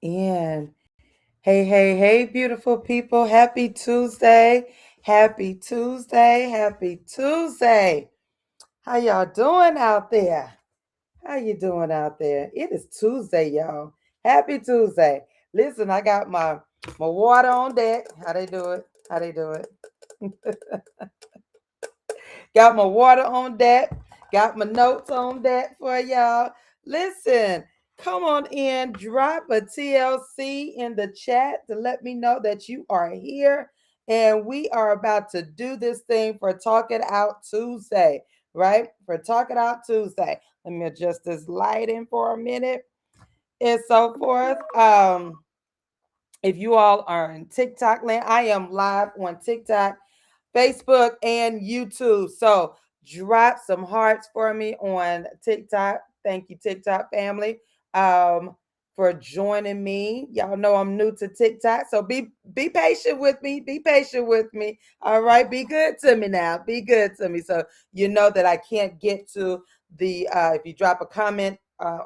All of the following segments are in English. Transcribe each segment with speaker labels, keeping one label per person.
Speaker 1: in. Hey, hey, hey, beautiful people. Happy Tuesday. Happy Tuesday. Happy Tuesday. How y'all doing out there? How you doing out there? It is Tuesday, y'all. Happy Tuesday. Listen, I got my water on deck. How they do it? How they do it? Got my water on deck. Got my notes on deck for y'all. Listen, come on in, drop a TLC in the chat to let me know that you are here. And we are about to do this thing for Talk It Out Tuesday, right? For Talk It Out Tuesday. Let me adjust this lighting for a minute and so forth. If you all are in TikTok land, I am live on TikTok, Facebook, and YouTube. So drop some hearts for me on TikTok. Thank you, TikTok family, for joining me. Y'all know I'm new to TikTok, so be patient with me. Be patient with me. All right, be good to me now. Be good to me. So you know that I can't get to the if you drop a comment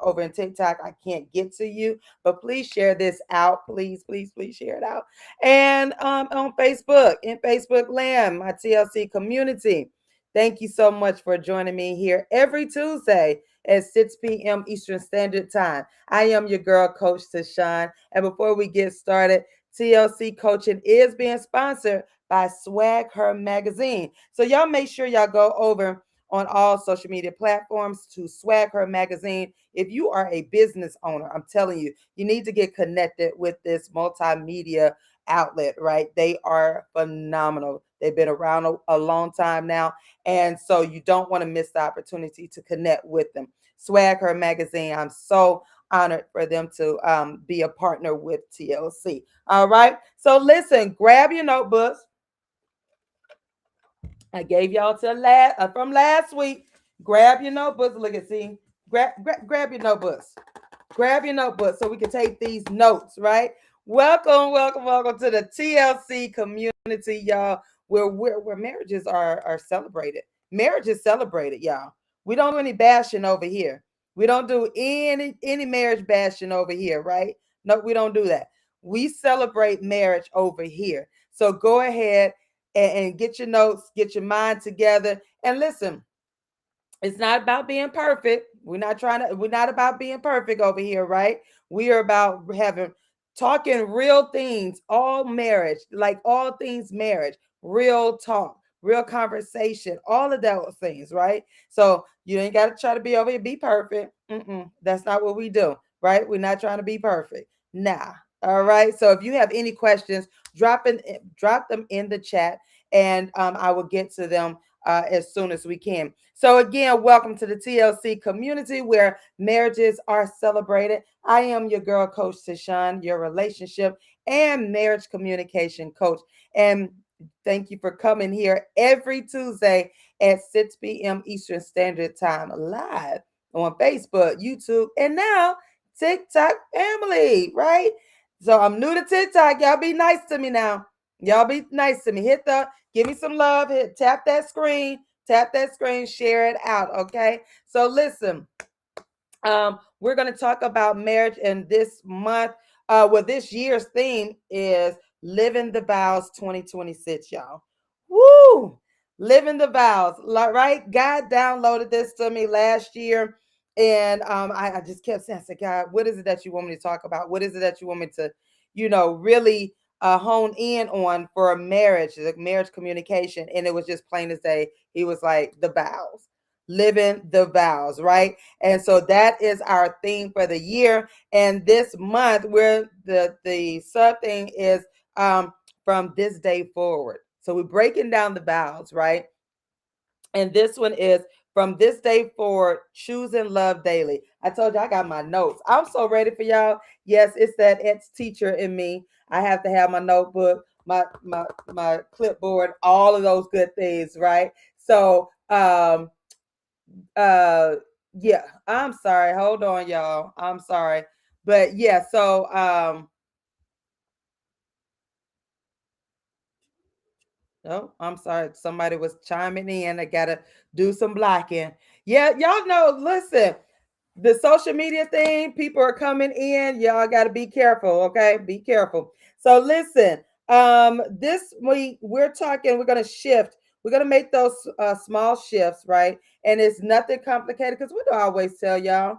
Speaker 1: over in TikTok, I can't get to you. But please share this out. Please, please, please share it out. And on Facebook, in Facebook land, my TLC community. Thank you so much for joining me here every Tuesday at 6 p.m. Eastern Standard Time. I am your girl, Coach TaShon. And before we get started, TLC coaching is being sponsored by Swag Her Magazine. So y'all make sure y'all go over on all social media platforms to Swag Her Magazine. If you are a business owner, I'm telling you, you need to get connected with this multimedia outlet, right? They are phenomenal. They've been around a long time now. And so you don't want to miss the opportunity to connect with them. Swag Her Magazine, I'm so honored for them to be a partner with TLC. All right. So listen, grab your notebooks. I gave y'all from last week. Grab your notebooks. Look at see. Grab your notebooks. Grab your notebooks so we can take these notes, right? Welcome to the TLC community, y'all, where marriages are celebrated. Marriage is celebrated, y'all. We don't do any bashing over here. We don't do any marriage bashing over here, right? No, we don't do that. We celebrate marriage over here. So go ahead and get your notes, get your mind together, and listen. It's not about being perfect. We're not about being perfect over here, right? We are about talking real things, all marriage, like all things marriage, real talk, real conversation, all of those things, right? So you ain't got to try to be over here, be perfect. That's not what we do, right? We're not trying to be perfect. Nah. All right. So if you have any questions, drop them in the chat, and I will get to them as soon as we can. So again, welcome to the TLC community where marriages are celebrated. I am your girl, Coach TaShon, your relationship and marriage communication coach. And thank you for coming here every Tuesday at 6 p.m. Eastern Standard Time live on Facebook, YouTube, and now TikTok family, right? So I'm new to TikTok. Y'all be nice to me now. Y'all be nice to me. Give me some love. Tap that screen, share it out. Okay. So listen, we're going to talk about marriage in this month. This year's theme is Living the Vows 2026, y'all. Woo! Living the Vows, right? God downloaded this to me last year. And I just kept saying, I said, God, what is it that you want me to talk about? What is it that you want me to, really hone in on for a marriage, like marriage communication? And it was just plain as day. He was like, the vows, living the vows, right? And so that is our theme for the year. And this month, where the sub thing is from this day forward. So we're breaking down the vows, right? And this one is from this day forward, choosing love daily. I told you I got my notes. I'm so ready for y'all. Yes, it's that ex-teacher in me. I have to have my notebook, my clipboard, all of those good things, right? So yeah, I'm sorry. Hold on, y'all. I'm sorry. But yeah, so oh, I'm sorry. Somebody was chiming in. I gotta do some blocking. Yeah, y'all know, listen, the social media thing, people are coming in. Y'all got to be careful, okay? Be careful. So listen, this week we're talking, we're going to shift. We're going to make those small shifts, right? And it's nothing complicated because what do I always tell y'all?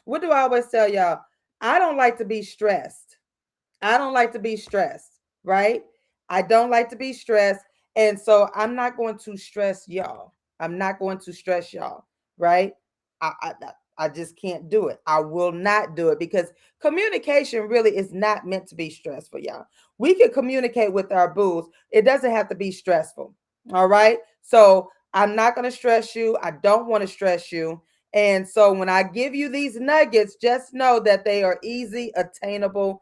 Speaker 1: What do I always tell y'all? I don't like to be stressed. I don't like to be stressed, right? I don't like to be stressed. And so I'm not going to stress y'all. I'm not going to stress y'all, right? I just can't do it. I will not do it because communication really is not meant to be stressful, y'all. We can communicate with our booths. It doesn't have to be stressful. All right. So I'm not going to stress you. I don't want to stress you. And so when I give you these nuggets, just know that they are easy, attainable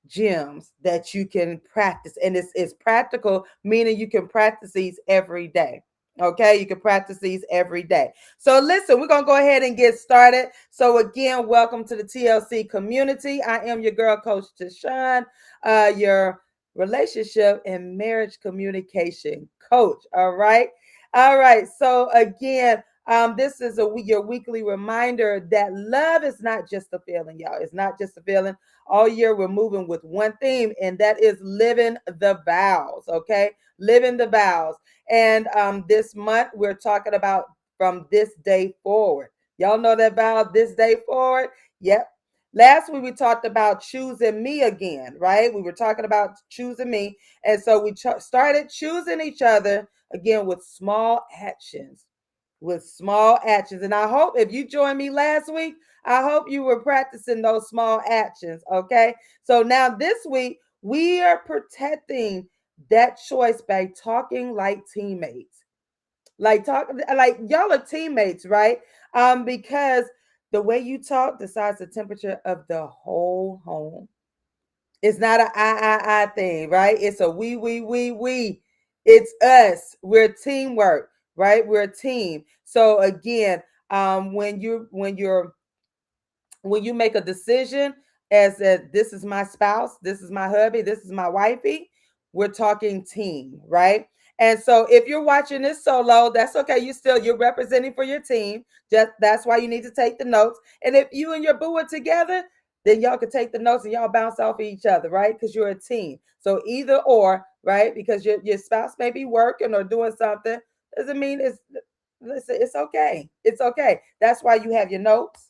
Speaker 1: gems that you can practice. And it's practical, meaning you can practice these every day. Okay, you can practice these every day. So listen, we're going to go ahead and get started. So again, welcome to the TLC community. I am your girl, Coach TaShon, your relationship and marriage communication coach. All right. All right. So again, this is your weekly reminder that love is not just a feeling, y'all. It's not just a feeling. All year we're moving with one theme, and that is living the vows. Okay, living the vows. And this month we're talking about from this day forward. Y'all know that vow, this day forward. Yep. Last week we talked about choosing me again, right? We were talking about choosing me, and so we started choosing each other again with small actions. With small actions. And I hope if you joined me last week, I hope you were practicing those small actions. Okay. So now this week, we are protecting that choice by talking like teammates. Like y'all are teammates, right? Because the way you talk decides the temperature of the whole home. It's not a I thing, right? It's a we. It's us. We're teamwork, right? We're a team. So again, when you make a decision as that this is my spouse, this is my hubby, this is my wifey, we're talking team, right? And so if you're watching this solo, that's okay. You're representing for your team. Just that's why you need to take the notes. And if you and your boo are together, then y'all can take the notes and y'all bounce off of each other, right? Because you're a team. So either or, right? Because your spouse may be working or doing something, doesn't mean it's listen, it's okay. It's okay. That's why you have your notes.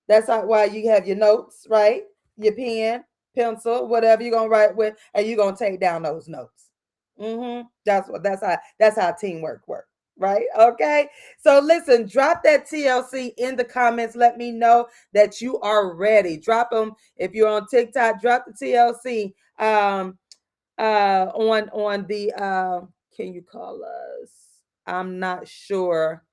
Speaker 1: That's why you have your notes, right? Your pen, pencil, whatever you're gonna write with, and you're gonna take down those notes. That's how teamwork works. Right. Okay. So listen, drop that TLC in the comments. Let me know that you are ready. Drop them if you're on TikTok. Drop the TLC on the can you call us? I'm not sure.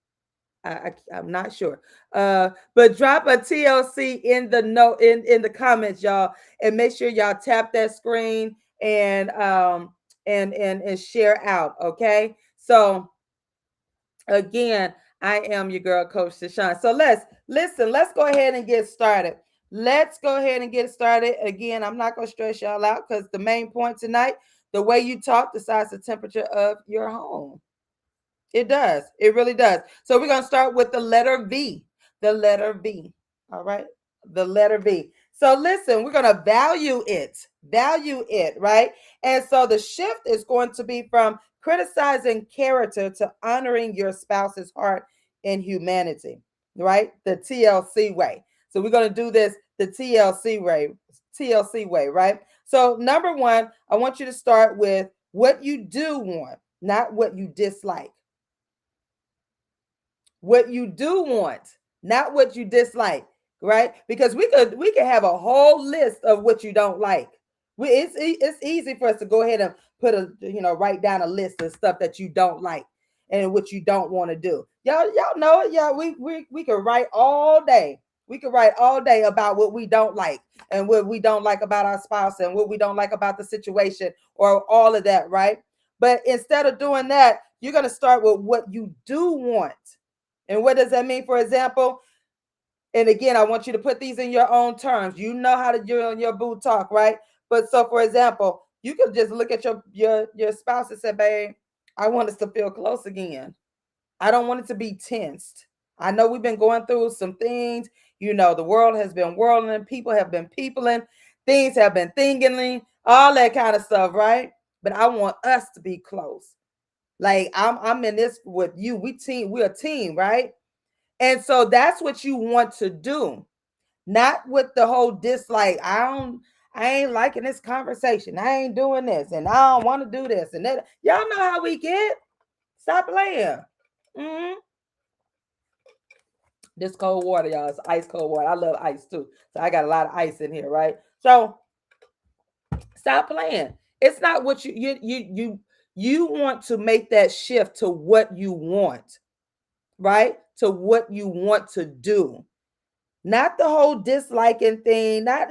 Speaker 1: I'm not sure. But drop a TLC in the note in the comments, y'all, and make sure y'all tap that screen and share out. Okay. So again, I am your girl, Coach TaShon. So let's go ahead and get started. Let's go ahead and get started. Again, I'm not gonna stress y'all out because the main point tonight, the way you talk decides the temperature of your home. It does. It really does. So we're going to start with the letter V. The letter V. All right. The letter V. So listen, we're going to value it. Value it, right? And so the shift is going to be from criticizing character to honoring your spouse's heart and humanity, right? The TLC way. So we're going to do this the TLC way. TLC way, right? So number one, I want you to start with what you do want, not what you dislike. What you do want, not what you dislike, right? Because we could have a whole list of what you don't like. It's easy for us to go ahead and put write down a list of stuff that you don't like and what you don't want to do. Y'all know it. Yeah, we could write all day. We could write all day about what we don't like and what we don't like about our spouse and what we don't like about the situation or all of that, right? But instead of doing that, you're going to start with what you do want. And what does that mean? For example, and again, I want you to put these in your own terms. You know how to do on your boo talk, right? But so, for example, you could just look at your spouse and say, "Babe, I want us to feel close again. I don't want it to be tensed. I know we've been going through some things. You know, the world has been whirling, people have been peopling, things have been thinking, all that kind of stuff, right? But I want us to be close. Like I'm in this with you. We're a team, right? And so that's what you want to do. Not with the whole dislike. I ain't liking this conversation. I ain't doing this and I don't want to do this and that. Y'all know how we get. Stop playing. Mm-hmm. This cold water, y'all. It's ice cold water. I love ice too. So I got a lot of ice in here, right? So stop playing. It's not what you want to make that shift to what you want, right? To what you want to do. Not the whole disliking thing, not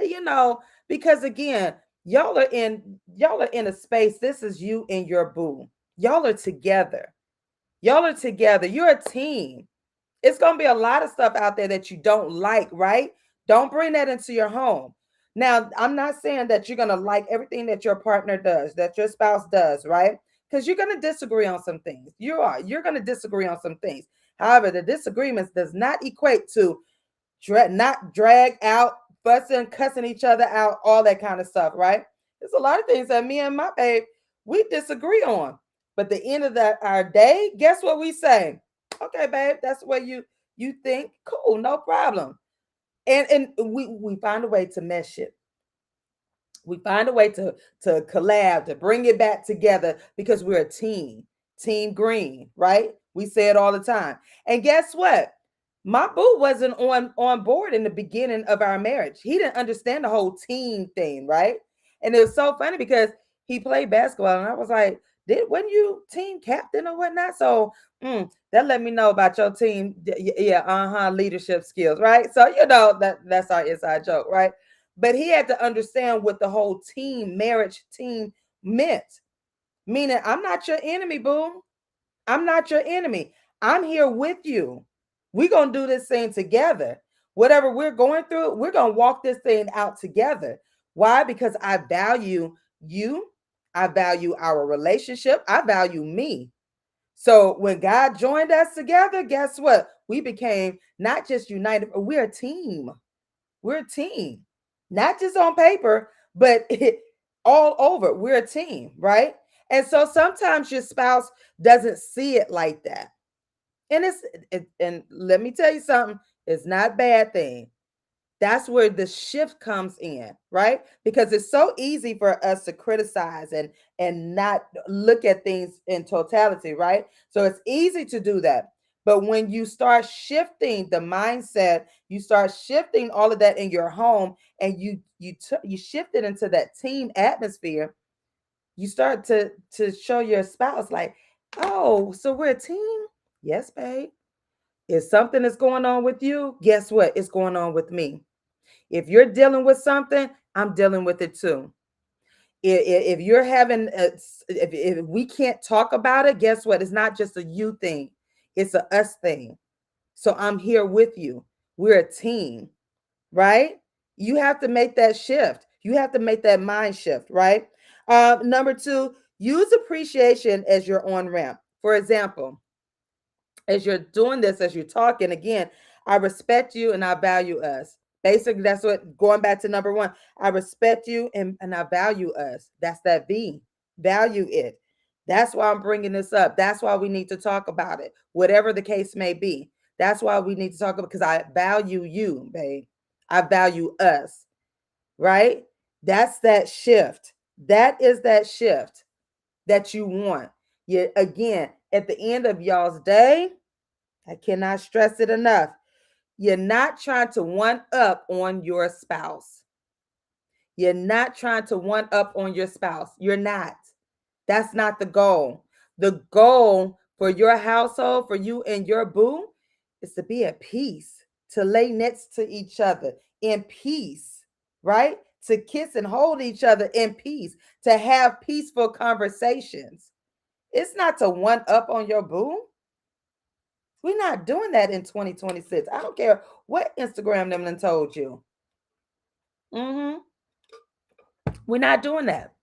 Speaker 1: because again, y'all are in a space. This is you and your boo. Y'all are together. Y'all are together. You're a team. It's going to be a lot of stuff out there that you don't like, right? Don't bring that into your home. Now, I'm not saying that you're going to like everything that your partner does, that your spouse does, right? Because you're going to disagree on some things. You're going to disagree on some things. However, the disagreements does not equate to not drag out, fussing, cussing each other out, all that kind of stuff, right? There's a lot of things that me and my babe, we disagree on. But the end of our day, guess what we say? Okay, babe, that's what you think. Cool, no problem. And we find a way to mesh it. We find a way to collab, to bring it back together because we're a team. Team green, right? We say it all the time. And guess what? My boo wasn't on board in the beginning of our marriage. He didn't understand the whole team thing, right? And it was so funny because he played basketball, and I was like, "Wasn't you team captain or whatnot?" So that let me know about your team, yeah, leadership skills, right? So that's our inside joke, right? But he had to understand what the whole team marriage team meant, meaning I'm not your enemy, boo. I'm not your enemy. I'm here with you. We're going to do this thing together. Whatever we're going through, we're going to walk this thing out together. Why? Because I value you. I value our relationship. I value me. So when God joined us together, guess what? We became not just united, but we're a team. We're a team. Not just on paper, but all over. We're a team, right? And so sometimes your spouse doesn't see it like that. And and let me tell you something, it's not a bad thing. That's where the shift comes in, right? Because it's so easy for us to criticize and not look at things in totality, right? So it's easy to do that. But when you start shifting the mindset, you start shifting all of that in your home, and you shift it into that team atmosphere, you start to show your spouse like, oh, so we're a team? Yes, babe. If something is going on with you, guess what? It's going on with me. If you're dealing with something, I'm dealing with it too. If you're having, if we can't talk about it, guess what? It's not just a you thing, it's a us thing. So I'm here with you. We're a team, right? You have to make that shift. You have to make that mind shift, right? Number two, use appreciation as your on ramp. For example, as you're doing this, as you're talking, again, I respect you and I value us. Basically, that's what going back to number one. I respect you and I value us. That's that V. Value it. That's why I'm bringing this up. That's why we need to talk about it, whatever the case may be. That's why we need to talk about because I value you, babe. I value us, right? That's that shift. That is that shift that you want. Yet again, at the end of y'all's day, I cannot stress it enough. You're not trying to one up on your spouse. You're not trying to one up on your spouse. You're not. That's not the goal. The goal for your household, for you and your boo, is to be at peace, to lay next to each other in peace, right? To kiss and hold each other in peace, to have peaceful conversations. It's not to one up on your boo. We're not doing that in 2026. I don't care what Instagram them told you. Mm-hmm. We're not doing that.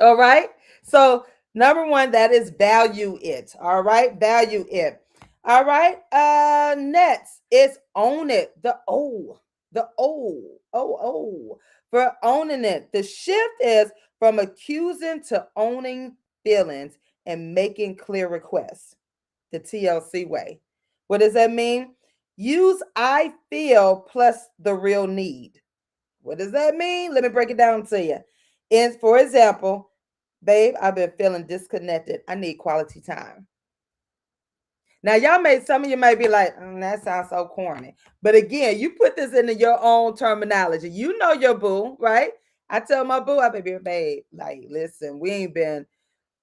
Speaker 1: All right. So number one, that is value it. All right. Value it. All right. Next is own it. The O for owning it. The shift is from accusing to owning feelings and making clear requests. The TLC way. What does that mean? Use I feel plus the real need. What does that mean? Let me break it down to you. And for example, babe, I've been feeling disconnected. I need quality time. Now, some of you may be like, that sounds so corny. But again, you put this into your own terminology. You know your boo, right? I tell my boo, I be, babe, like, listen, we ain't been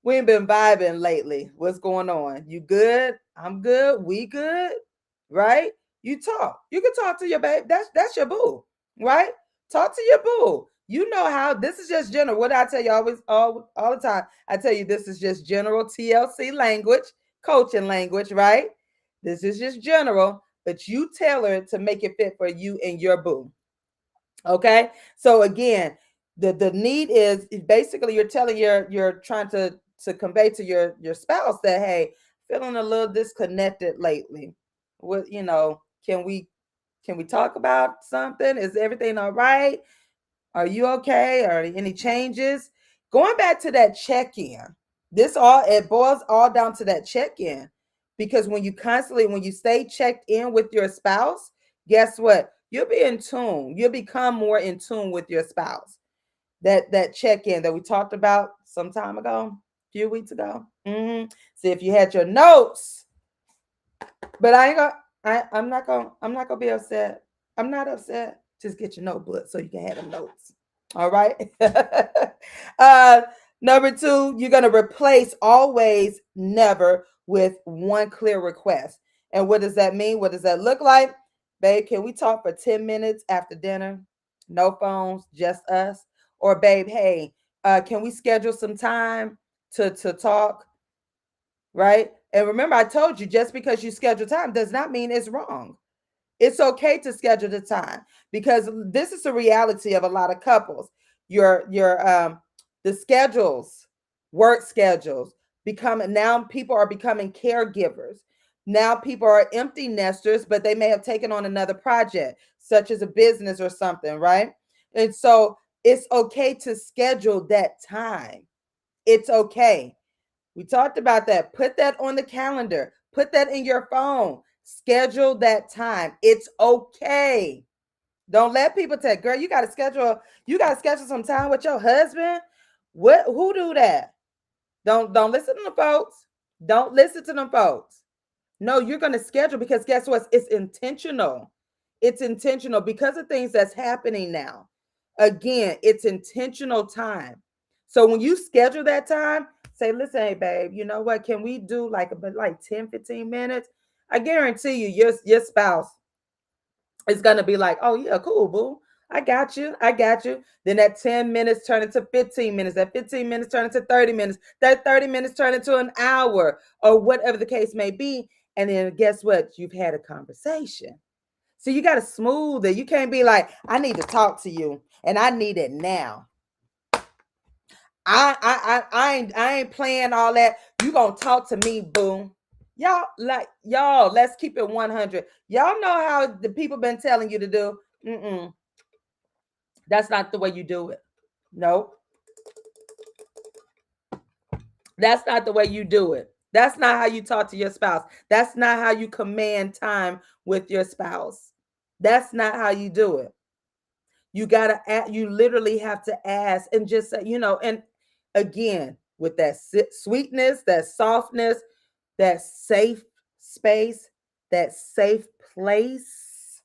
Speaker 1: vibing lately. What's going on? You good? I'm good. We good? Right? You talk. You can talk to your babe. That's your boo, right? Talk to your boo. You know how this is just general. What I tell you always all the time. I tell you this is just general TLC language, coaching language, right? This is just general, but you tailor it to make it fit for you and your boo. Okay. So again, the need is basically you're telling you're trying to convey to your spouse that hey, feeling a little disconnected lately. What can we talk about something? Is everything all right? Are you okay? Are any changes? Going back to that check-in. This all it boils all down to that check-in. Because when you stay checked in with your spouse, guess what? You'll be in tune. You'll become more in tune with your spouse. That check-in that we talked about some time ago, a few weeks ago. See if you had your notes, but I ain't gonna. I'm not gonna be upset. I'm not upset. Just get your notebook so you can have them notes. All right. uh, Number two, you're gonna replace always, never with one clear request. And what does that mean? What does that look like? Babe, can we talk for 10 minutes after dinner? No phones, just us. Or babe, hey, can we schedule some time to talk? Right? And remember, I told you just because you schedule time does not mean it's wrong. It's okay to schedule the time because this is the reality of a lot of couples. Your the schedules, work schedules, becoming now people are becoming caregivers. Now people are empty nesters, but they may have taken on another project, such as a business or something, right? And so it's okay to schedule that time. It's okay. We talked about that. Put that on the calendar. Put that in your phone. Schedule that time. It's okay. Don't let people tell, girl, you gotta schedule some time with your husband. Who do that? Don't listen to them folks. Don't listen to them folks. No, you're gonna schedule because guess what? It's intentional. It's intentional because of things that's happening now. Again, it's intentional time. So when you schedule that time, say, listen, hey babe, you know what? Can we do like 10, 15 minutes? I guarantee you, your spouse is gonna be like, oh yeah, cool, boo. I got you. I got you. Then that 10 minutes turn into 15 minutes. That 15 minutes turn into 30 minutes. That 30 minutes turn into an hour or whatever the case may be. And then guess what? You've had a conversation. So you got to smooth it. You can't be like, I need to talk to you and I need it now. I ain't playing all that. You gonna talk to me, boom. Y'all, let's keep it 100. Y'all know how the people been telling you to do. That's not the way you do it. Nope. That's not the way you do it. That's not how you talk to your spouse. That's not how you command time with your spouse. That's not how you do it. You literally have to ask and just say, and again, with that sweetness, that softness, that safe space, that safe place,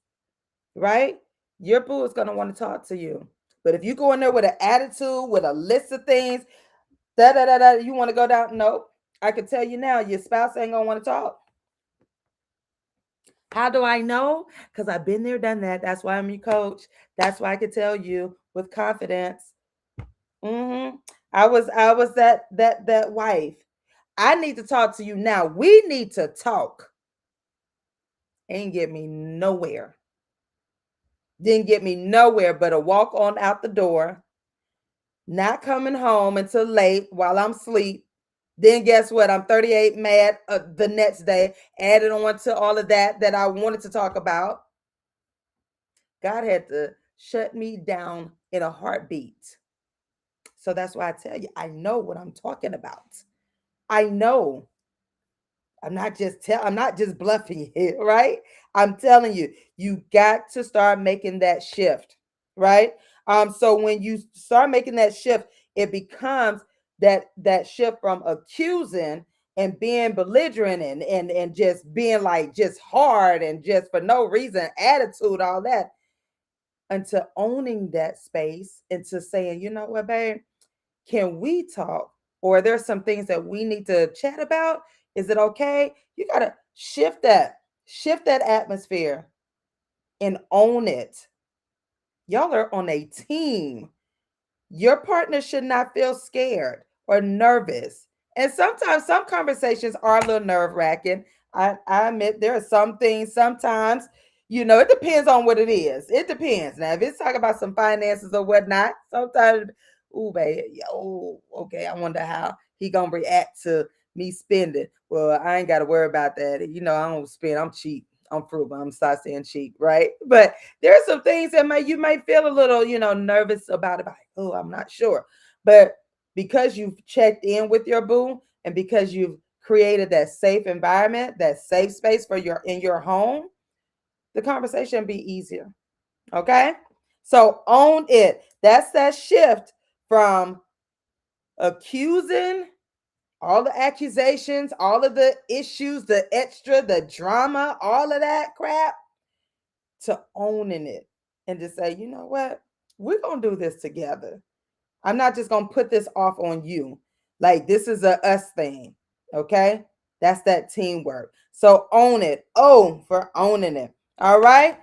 Speaker 1: right? Your boo is going to want to talk to you. But if you go in there with an attitude, with a list of things, you want to go down, nope. I can tell you now, your spouse ain't going to want to talk. How do I know? Because I've been there, done that. That's why I'm your coach. That's why I can tell you with confidence. I was that wife. I need to talk to you now. We need to talk. Ain't get me nowhere. Didn't get me nowhere but a walk on out the door. Not coming home until late while I'm asleep. Then guess what? I'm 38 mad the next day, added on to all of that I wanted to talk about. God had to shut me down in a heartbeat. So that's why I tell you, I know what I'm talking about. I know. I'm not just bluffing you, right? I'm telling you, you got to start making that shift, right? So when you start making that shift, it becomes that shift from accusing and being belligerent and just being like just hard and just for no reason, attitude, all that, into owning that space, into saying, you know what, babe, can we talk? Or there's some things that we need to chat about. Is it okay? You got to shift that atmosphere and own it. Y'all are on a team. Your partner should not feel scared or nervous. And sometimes some conversations are a little nerve wracking. I admit there are some things sometimes, it depends on what it is. It depends. Now, if it's talking about some finances or whatnot, sometimes, ooh, baby, oh, okay, I wonder how he gonna react to me spending. Well, I ain't gotta worry about that. I don't spend, I'm cheap. I'm frugal. I'm start saying cheap, right? But there are some things that you might feel a little, nervous about it. Like, oh, I'm not sure. But because you've checked in with your boo and because you've created that safe environment, that safe space for in your home, the conversation be easier. Okay? So own it. That's that shift from accusing, all the accusations, all of the issues, the extra, the drama, all of that crap, to owning it and to say, you know what? We're going to do this together. I'm not just going to put this off on you. Like, this is a us thing. Okay? That's that teamwork. So own it. Oh, for owning it. All right?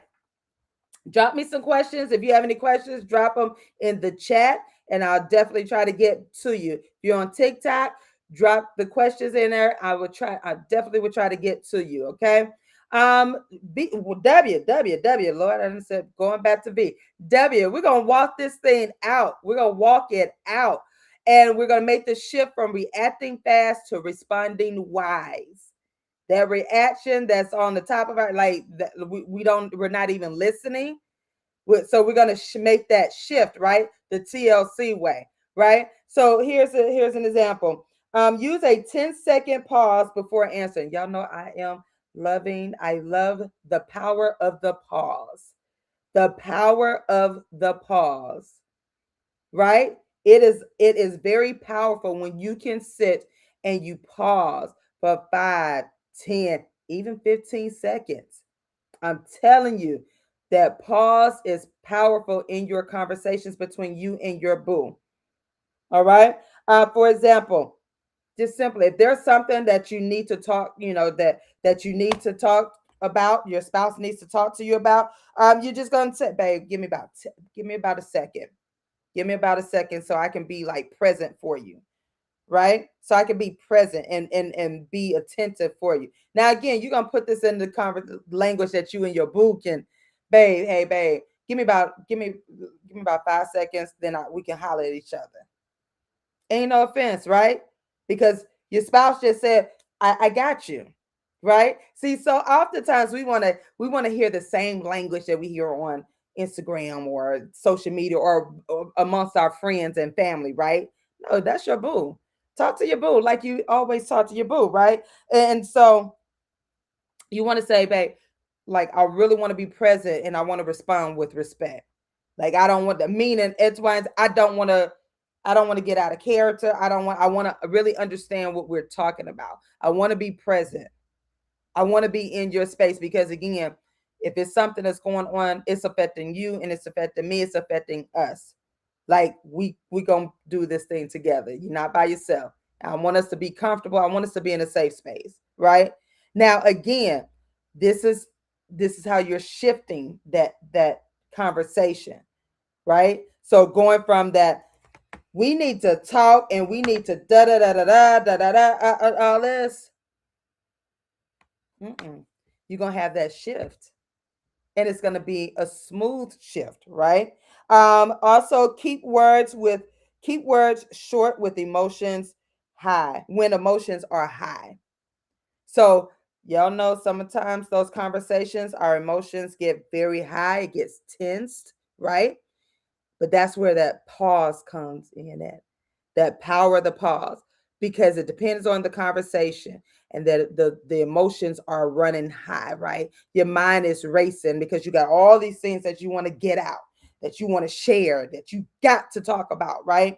Speaker 1: Drop me some questions. If you have any questions, drop them in the chat and I'll definitely try to get to you. If you're on TikTok, drop the questions in there. I definitely will try to get to you. Okay. Lord, I said going back to B. W, we're gonna walk this thing out. We're gonna walk it out. And we're gonna make the shift from reacting fast to responding wise. That reaction that's on the top of our, like, we're not even listening. So we're going to make that shift, right? The TLC way, right? So here's an example. Use a 10-second pause before answering. Y'all know I love the power of the pause. The power of the pause, right? It is very powerful when you can sit and you pause for 5, 10, even 15 seconds. I'm telling you that pause is powerful in your conversations between you and your boo. All right. For example, just simply, if there's something that you need to talk, that you need to talk about, your spouse needs to talk to you about, you're just gonna say, babe, give me about a second. Give me about a second so I can be like present for you, right? So I can be present and be attentive for you. Now, again, you're gonna put this in the language that you and your boo can, babe. Hey, babe, give me about 5 seconds, then we can holler at each other. Ain't no offense, right? Because your spouse just said, I got you. Right? See, so oftentimes we wanna hear the same language that we hear on Instagram or social media or amongst our friends and family, right? No, that's your boo. Talk to your boo like you always talk to your boo, right? And so you want to say, babe, like, I really want to be present and I want to respond with respect. Like, I don't want the meaning. I don't want to get out of character. I want to really understand what we're talking about. I want to be present. I want to be in your space because, again, if it's something that's going on, it's affecting you and it's affecting me. It's affecting us. Like, we gonna do this thing together. You're not by yourself. I want us to be comfortable. I want us to be in a safe space, right? Now, again, this is how you're shifting that conversation, right? So going from that, we need to talk and we need to da da da da da da da da all this. You're gonna have that shift, and it's gonna be a smooth shift, right? Also, keep words short with emotions high, when emotions are high. So y'all know sometimes those conversations, our emotions get very high, it gets tensed, right? But that's where that pause comes in at, that power of the pause, because it depends on the conversation and that the emotions are running high, right? Your mind is racing because you got all these things that you want to get out, that you want to share, that you got to talk about, right?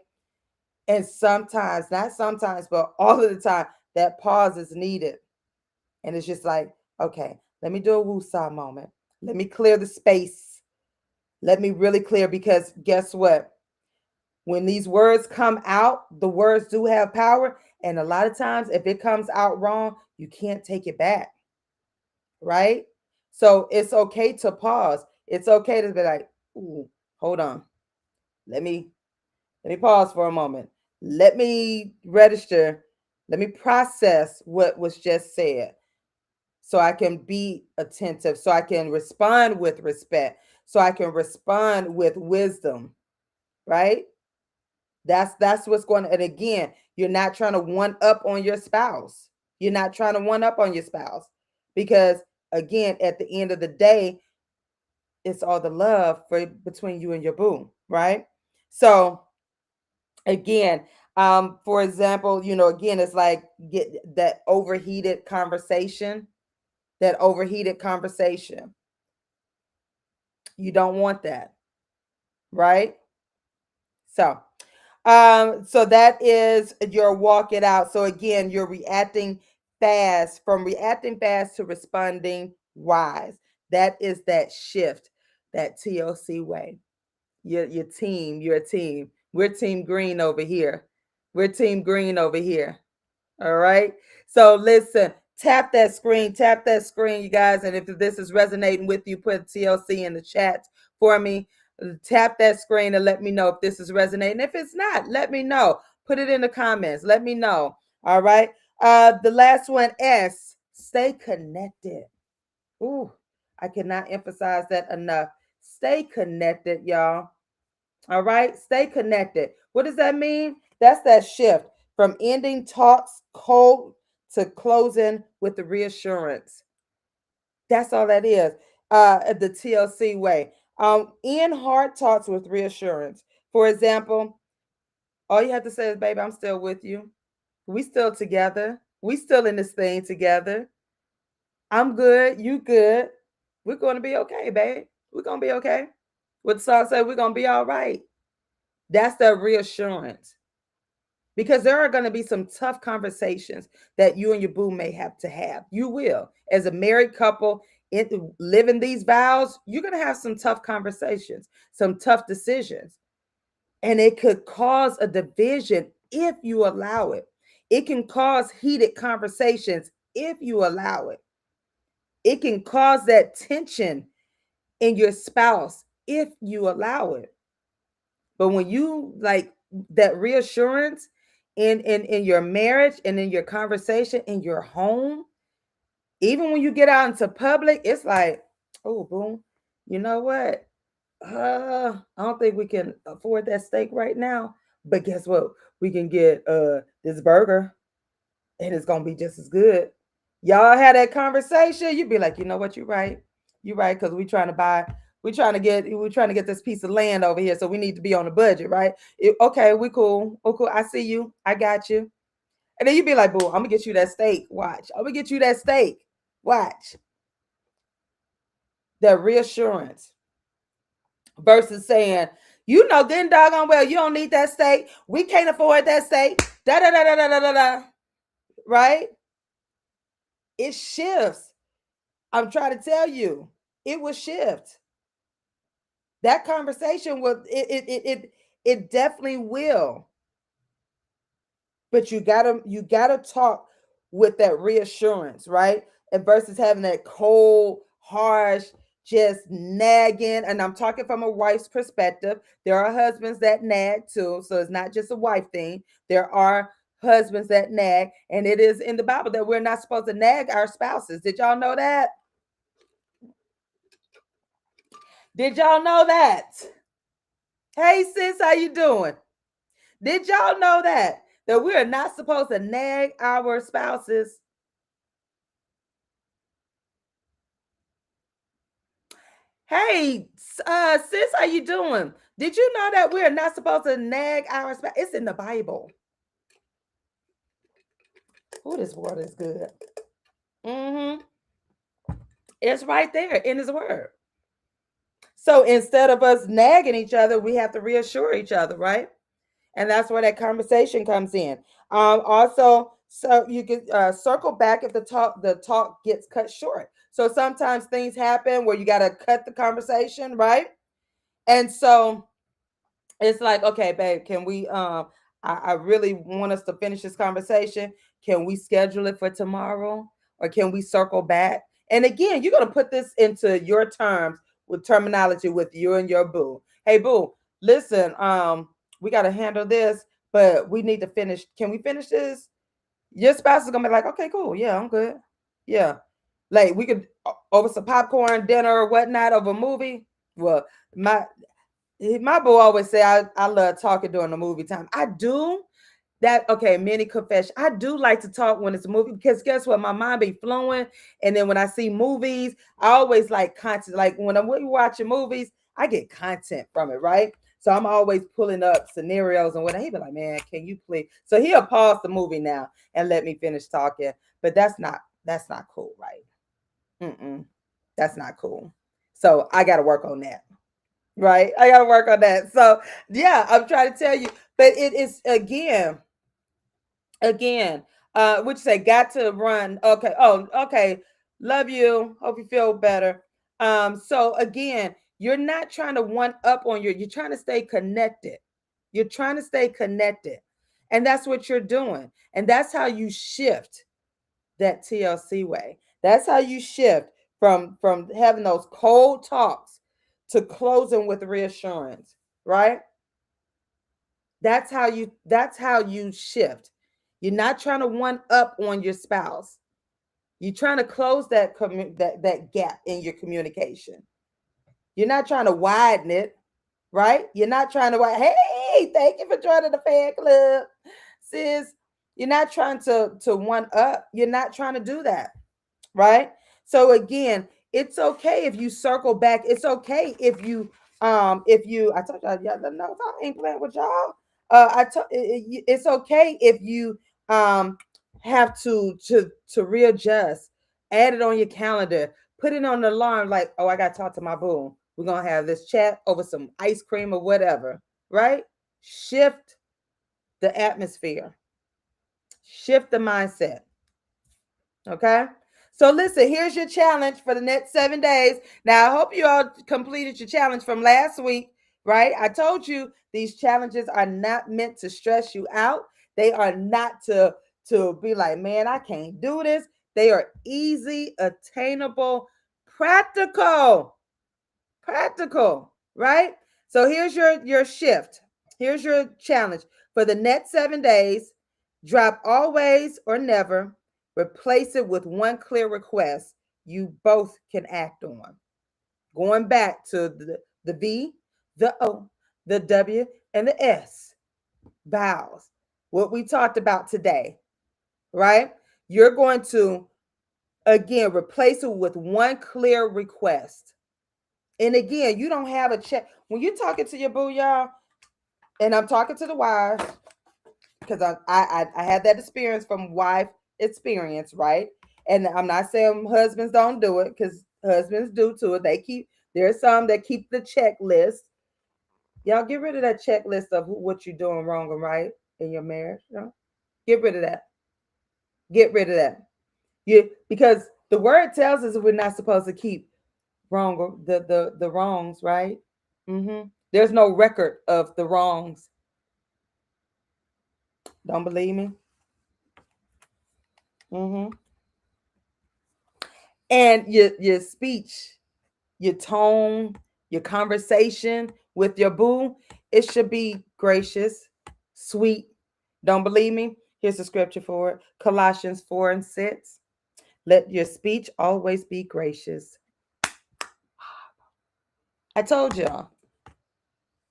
Speaker 1: And sometimes, not sometimes, but all of the time, that pause is needed. And it's just like, okay, let me do a woosah moment. Let me clear the space. Let me really clear, because guess what? When these words come out, the words do have power. And a lot of times, if it comes out wrong, you can't take it back, right? So it's okay to pause. It's okay to be like, ooh, hold on. Let me pause for a moment. Let me register. Let me process what was just said, so I can be attentive, so I can respond with respect, so I can respond with wisdom, right? That's what's going to, and again, you're not trying to one up on your spouse. You're not trying to one up on your spouse, because again, at the end of the day, it's all the love for between you and your boo, right? So again, for example, again, it's like get that overheated conversation, that overheated conversation. You don't want that, right? So that is your walk it out. So again, you're reacting fast, from reacting fast to responding wise. That is that shift, that TLC way. Your team, you're a team. We're team green over here. We're team green over here. All right. So listen, tap that screen, you guys. And if this is resonating with you, put TLC in the chat for me. Tap that screen and let me know if this is resonating. If it's not, let me know. Put it in the comments. Let me know. All right. The last one, S, stay connected. Ooh, I cannot emphasize that enough. Stay connected, y'all. All right. Stay connected. What does that mean? That's that shift from ending talks cold to closing with the reassurance. That's all that is. The TLC way. End hard talks with reassurance. For example, all you have to say is, baby, I'm still with you. We still together. We still in this thing together. I'm good. You good. We're going to be okay, babe. We're going to be okay. What the song say, we're going to be all right. That's the reassurance. Because there are going to be some tough conversations that you and your boo may have to have. You will. As a married couple, living these vows, you're going to have some tough conversations, some tough decisions. And it could cause a division if you allow it. It can cause heated conversations if you allow it. It can cause that tension in your spouse if you allow it. But when you like that reassurance in your marriage and in your conversation in your home, even when you get out into public, it's like, oh, boom, you know what? I don't think we can afford that steak right now. But guess what? We can get this burger, and it's gonna be just as good. Y'all had that conversation, you'd be like, you know what, you're right. You're right, because we're trying to get this piece of land over here. So we need to be on a budget, right? Okay, we cool. Oh, cool. I see you. I got you. And then you'd be like, boo, I'm gonna get you that steak. Watch. I'm gonna get you that steak. Watch. That reassurance versus saying, good and doggone well, you don't need that steak. We can't afford that steak. Da da da da da da da. Right? It shifts. I'm trying to tell you, it will shift. That conversation will it definitely will. But you gotta talk with that reassurance, right? And versus having that cold, harsh, just nagging. And I'm talking from a wife's perspective. There are husbands that nag too, so it's not just a wife thing. There are husbands that nag, and it is in the Bible that we're not supposed to nag our spouses. Did y'all know that? Did y'all know that? Hey sis, how you doing? Did y'all know that? that we are not supposed to nag our spouses? Hey, sis, how you doing? Did you know that we are not supposed to nag our spouse? It's in the Bible. Oh, this water is good. Mm-hmm. It's right there in his word. So instead of us nagging each other, we have to reassure each other, right? And that's where that conversation comes in. Also, so you can circle back if the talk gets cut short. So sometimes things happen where you got to cut the conversation, right? And so it's like, okay, babe, can we I really want us to finish this conversation. Can we schedule it for tomorrow? Or can we circle back? And again, you're gonna put this into your terms with terminology with you and your boo. Hey boo, listen, we gotta handle this, but we need to finish. Can we finish this? Your spouse is gonna be like, okay, cool, yeah, I'm good. Yeah. Like we could over some popcorn, dinner, or whatnot, over a movie. Well, my boy always say I love talking during the movie time. I do that. Okay, mini confession. I do like to talk when it's a movie because guess what? My mind be flowing. And then when I see movies, I always like content. Like when I'm watching movies, I get content from it, right? So I'm always pulling up scenarios and what he be like, man, can you please? So he'll pause the movie now and let me finish talking. But that's not cool, right? Mm-mm, that's not cool. So I got to work on that. Right. I gotta work on that. So yeah, I'm trying to tell you, but it is again, what you say, got to run. Okay. Oh, okay. Love you. Hope you feel better. So again, you're not trying to one up on you're trying to stay connected. You're trying to stay connected. And that's what you're doing. And that's how you shift that TLC way. That's how you shift from having those cold talks to closing with reassurance, right? That's how you shift. You're not trying to one up on your spouse. You're trying to close that gap in your communication. You're not trying to widen it, right? You're not trying to hey, thank you for joining the fan club, sis. You're not trying to one up. You're not trying to do that, right? So again, it's okay if you circle back. It's okay if you I told y'all no, I ain't playing with y'all. It's okay if you have to readjust, add it on your calendar, put it on the alarm like, oh, I gotta talk to my boo. We're gonna have this chat over some ice cream or whatever, right? Shift the atmosphere, shift the mindset. Okay. So listen, here's your challenge for the next 7 days. Now, I hope you all completed your challenge from last week, right? I told you these challenges are not meant to stress you out. They are not to be like, man, I can't do this. They are easy, attainable, practical, practical, right? So here's your shift. Here's your challenge for the next 7 days. Drop always or never. Replace it with one clear request you both can act on. Going back to the V, the O, the W, and the S. Vows. What we talked about today, right? You're going to, again, replace it with one clear request. And again, you don't have a check. When you're talking to your boo, y'all, and I'm talking to the wives, because I had that experience from wife experience, right? And I'm not saying husbands don't do it, because husbands do too. There's some that keep the checklist. Y'all get rid of that checklist of what you're doing wrong and right in your marriage. You know? Get rid of that. Get rid of that. Because the word tells us we're not supposed to keep the wrongs, right? There's no record of the wrongs. Don't believe me? hmm And your speech, your tone, your conversation with your boo, it should be gracious, sweet. Don't believe me? Here's the scripture for it. Colossians 4:6. Let your speech always be gracious. I told y'all.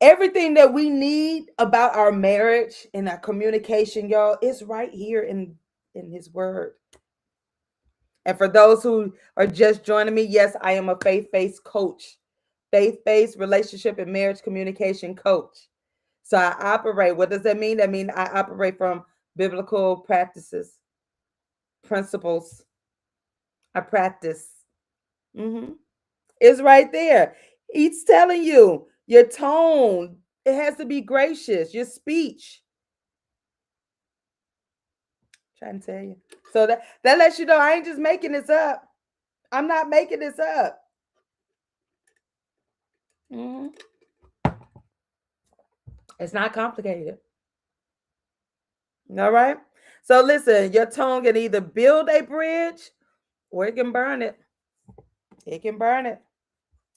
Speaker 1: Everything that we need about our marriage and our communication, y'all, is right here in his word. And for those who are just joining me, yes, I am a faith-based coach, faith-based relationship and marriage communication coach. So I operate. What does that mean? That means I operate from biblical practices, principles. I practice. Hmm It's right there. He's telling you your tone. It has to be gracious. Your speech. Trying to tell you. So that lets you know I ain't just making this up. I'm not making this up. Mhm. It's not complicated. All right. So listen, your tongue can either build a bridge or it can burn it. It can burn it.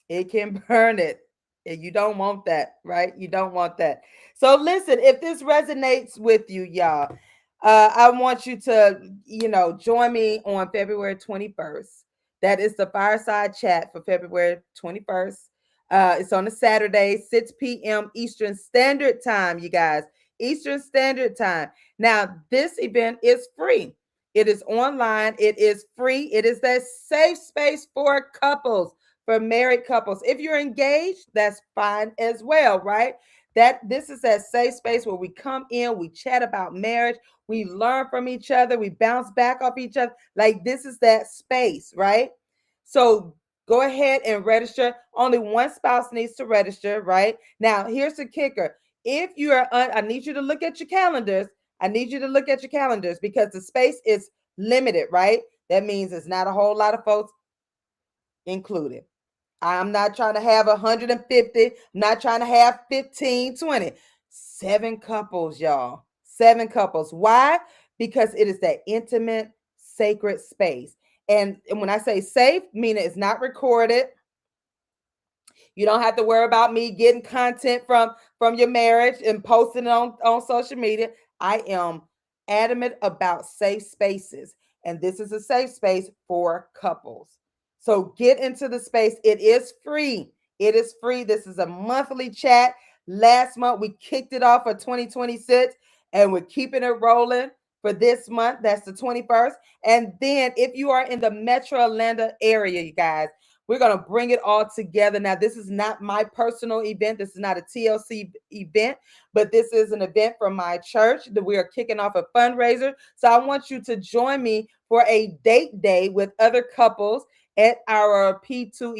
Speaker 1: It can burn it. And you don't want that, right? You don't want that. So listen, if this resonates with you, y'all, I want you to, join me on February 21st. That is the fireside chat for February 21st. It's on a Saturday, 6 p.m. Eastern Standard Time, you guys. Eastern Standard Time. Now, this event is free. It is online. It is free. It is that safe space for couples, for married couples. If you're engaged, that's fine as well, right? That this is that safe space where we come in, we chat about marriage, we learn from each other, we bounce back off each other. Like this is that space, right? So go ahead and register. Only one spouse needs to register, right? Now, here's the kicker. If you are, I need you to look at your calendars. I need you to look at your calendars because the space is limited, right? That means it's not a whole lot of folks included. I'm not trying to have 150. I'm not trying to have 15, 20. 7 couples, y'all. 7 couples. Why? Because it is that intimate, sacred space. And when I say safe, meaning it's not recorded. You don't have to worry about me getting content from your marriage and posting it on social media. I am adamant about safe spaces. And this is a safe space for couples. So get into the space. It is free. It is free. This is a monthly chat. Last month, we kicked it off for 2026, and we're keeping it rolling for this month. That's the 21st. And then, if you are in the Metro Atlanta area, you guys, we're going to bring it all together. Now, this is not my personal event. This is not a TLC event, but this is an event from my church that we are kicking off a fundraiser. So I want you to join me for a date day with other couples at our P2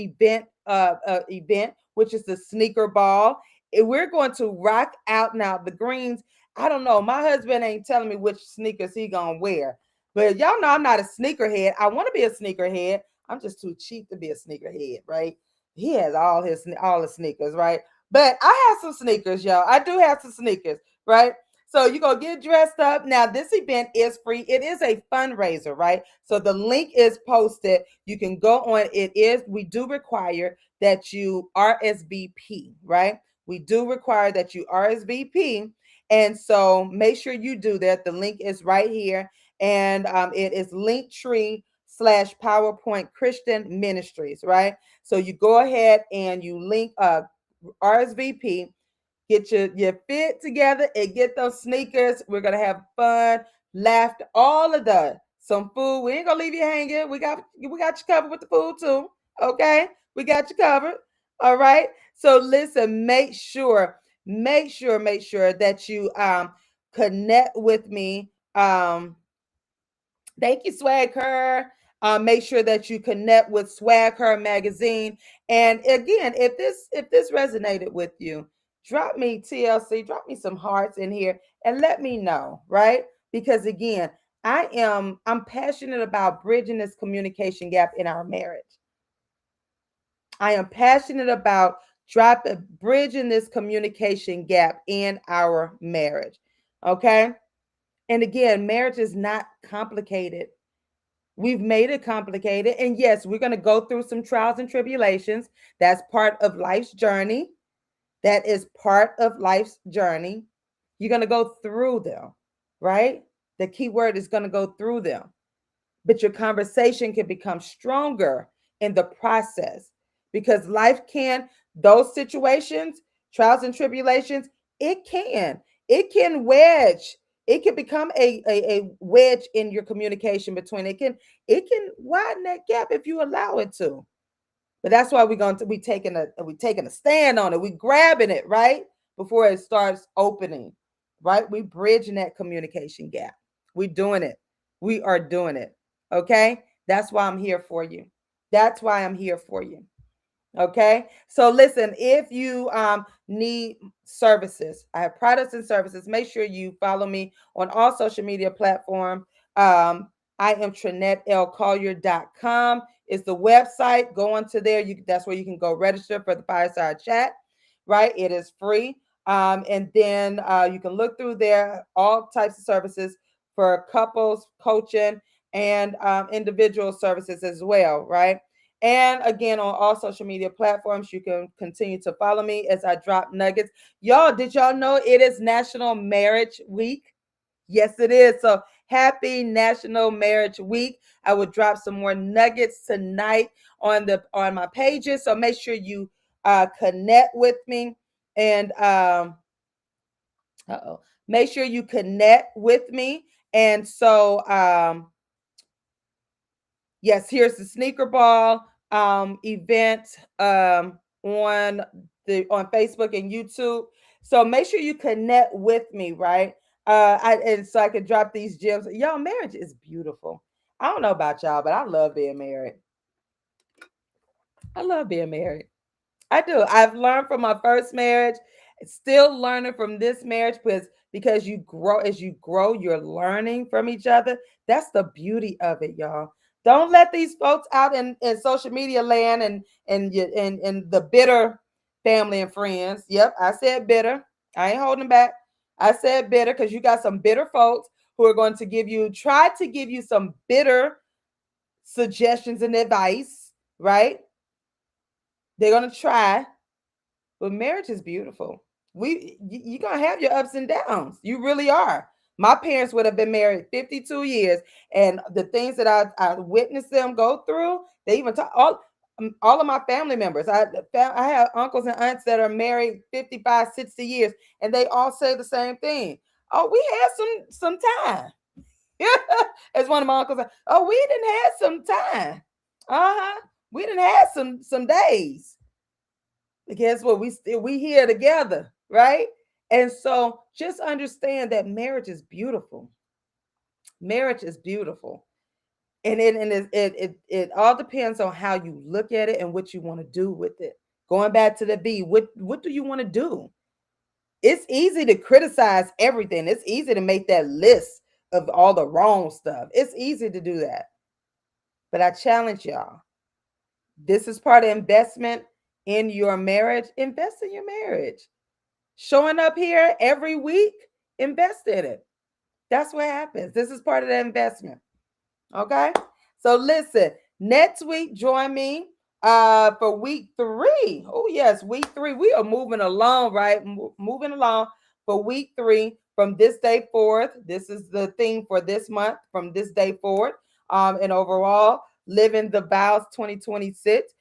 Speaker 1: event, which is the sneaker ball. And we're going to rock out now the greens. I don't know. My husband ain't telling me which sneakers he gonna wear, but y'all know I'm not a sneakerhead. I want to be a sneakerhead. I'm just too cheap to be a sneakerhead, right? He has all the sneakers, right? But I have some sneakers, y'all. I do have some sneakers, right? So you're gonna get dressed up. Now, this event is free. It is a fundraiser, right? So the link is posted. You can go on. We do require that you RSVP, right? We do require that you RSVP. And so make sure you do that. The link is right here. And it is Linktree/PowerPoint Christian Ministries, right? So you go ahead and you link RSVP, get your fit together and get those sneakers. We're gonna have fun, laughter, all of that. Some food. We ain't gonna leave you hanging. We got you covered with the food too. Okay, we got you covered. All right. So listen, make sure that you connect with me. Thank you, Swag Her. Make sure that you connect with Swag Her magazine. And again, if this resonated with you, drop me TLC, drop me some hearts in here, and let me know, right? Because again, I'm passionate about bridging this communication gap in our marriage. I am passionate about bridging this communication gap in our marriage. Okay. And again, marriage is not complicated. We've made it complicated. And yes, we're going to go through some trials and tribulations. That's part of life's journey. That is part of life's journey. You're going to go through them, right? The key word is going to go through them. But your conversation can become stronger in the process because those situations trials and tribulations, it can. It can wedge. It can become a wedge in your communication between. It can widen that gap if you allow it to. But that's why we taking a stand on it. We grabbing it right before it starts opening. Right? We bridging that communication gap. We doing it. We are doing it. Okay? That's why I'm here for you. That's why I'm here for you. Okay. So listen, if you need services, I have products and services. Make sure you follow me on all social media platforms. I am TrinetteLCollier.com is the website. Go onto there. That's where you can go register for the fireside chat. Right. It is free. And then you can look through there, all types of services for couples, coaching, and individual services as well. Right. And again, on all social media platforms, you can continue to follow me as I drop nuggets. Y'all, did y'all know it is National Marriage Week? Yes, it is. So happy National Marriage Week. I will drop some more nuggets tonight on my pages. So make sure you connect with me and make sure you connect with me. And so yes, here's the sneaker ball event on Facebook and YouTube. So make sure you connect with me, right? And so I can drop these gems. Y'all, marriage is beautiful. I don't know about y'all, but I love being married. I love being married. I do. I've learned from my first marriage, still learning from this marriage because you grow as you grow, you're learning from each other. That's the beauty of it, y'all. Don't let these folks out in social media land and the bitter family and friends. Yep, I said bitter. I ain't holding back. I said bitter because you got some bitter folks who are going to try to give you some bitter suggestions and advice, right? They're gonna try. But marriage is beautiful. You're gonna have your ups and downs. You really are. My parents would have been married 52 years, and the things that I witnessed them go through, they even talk all of my family members. I have uncles and aunts that are married 55, 60 years, and they all say the same thing. Oh, we had some time. As one of my uncles said, oh, we didn't have some time. Uh-huh. We didn't have some days. Guess what? We here together, right? And so just understand that marriage is beautiful. Marriage is beautiful. And it all depends on how you look at it and what you want to do with it. Going back to the B, what do you want to do? It's easy to criticize everything. It's easy to make that list of all the wrong stuff. It's easy to do that. But I challenge y'all. This is part of investment in your marriage. Invest in your marriage. Showing up here every week, invest in it. That's what happens. This is part of the investment. Okay. So listen, next week, join me for week 3. Oh, yes, week 3. We are moving along, right? Moving along for week 3 from this day forward. This is the theme for this month from this day forward. And overall, living the vows 2026.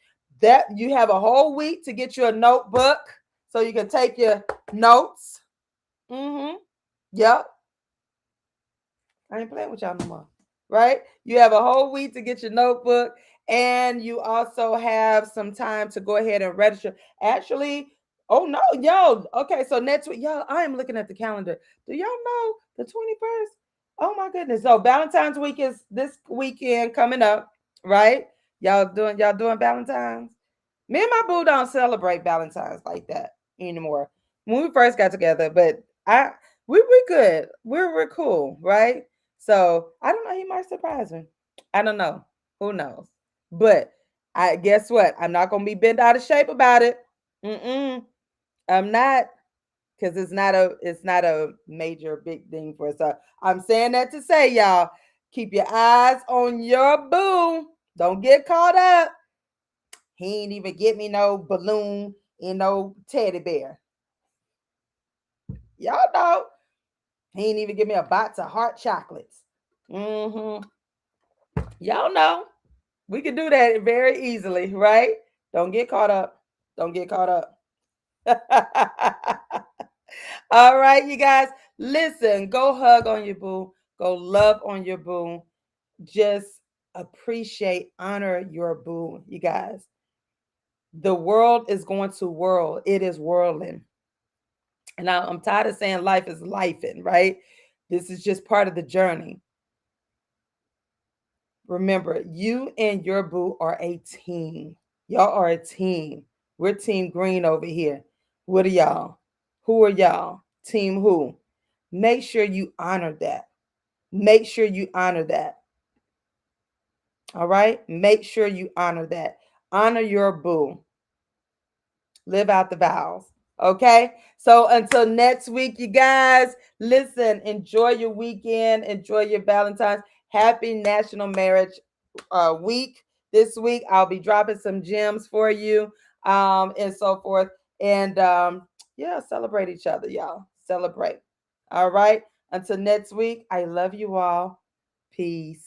Speaker 1: That you have a whole week to get you a notebook so you can take your notes. Yep. I ain't playing with y'all no more. Right? You have a whole week to get your notebook, and you also have some time to go ahead and register. Actually, oh no, yo. Okay, so next week, y'all, I am looking at the calendar. Do y'all know the 21st? Oh my goodness. So Valentine's week is this weekend coming up, right? Y'all doing Valentine's? Me and my boo don't celebrate Valentine's like that anymore. When we first got together, but we're good. We're cool, right? So I don't know. He might surprise me. I don't know. Who knows? But I guess what? I'm not gonna be bent out of shape about it. I'm not, because it's not a major big thing for us. So I'm saying that to say, y'all, keep your eyes on your boo. Don't get caught up. He ain't even get me no balloon and no teddy bear. Y'all know. He ain't even give me a box of hot chocolates. Y'all know. We can do that very easily, right? Don't get caught up. Don't get caught up. All right, you guys. Listen, go hug on your boo. Go love on your boo. Just appreciate, honor your boo, you guys. The world is going to whirl. It is whirling. And I'm tired of saying life is lifing, right? This is just part of the journey. Remember, you and your boo are a team. Y'all are a team. We're Team Green over here. What are y'all? Who are y'all? Team who? Make sure you honor that. Make sure you honor that. All right? Make sure you honor that. Honor your boo. Live out the vows. Okay? So until next week, you guys, listen, enjoy your weekend, enjoy your Valentine's. Happy National Marriage Week. This week, I'll be dropping some gems for you and so forth. And yeah, celebrate each other, y'all. Celebrate. All right. Until next week, I love you all. Peace.